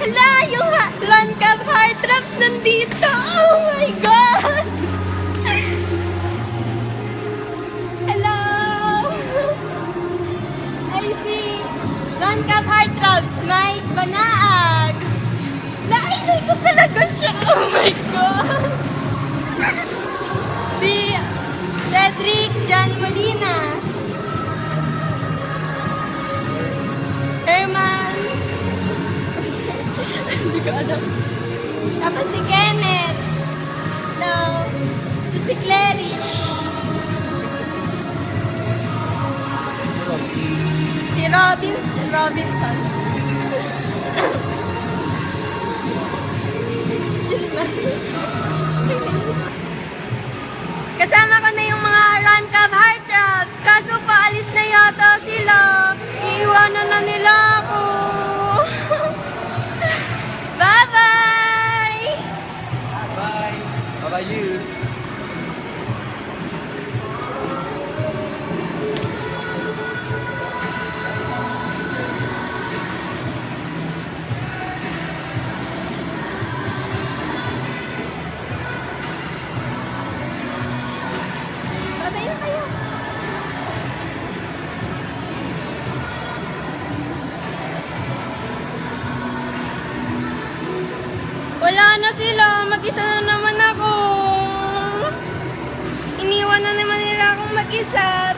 Hala, yung Run Cab Heartthrobs nandito! Oh my God! Hello! I see! Run Cab Heartthrobs, Mike Banaag! Nainay ko talaga siya! Oh my God! Si Cedric Jan Molina. Herman. Hindi ko alam. Tapos si Kenneth. Hello. Si Clarice. Si Robinson. Kasama ko na yung mga Run Cab Heartthrobs. Kaso paalis na yata sila. Iiwanan na nila ako. Bye-bye! Bye. Bye-bye you. Bye-bye na kayo. Wala na sila. Mag-isa na naman ako. Iniwan na naman nila akong mag-isa.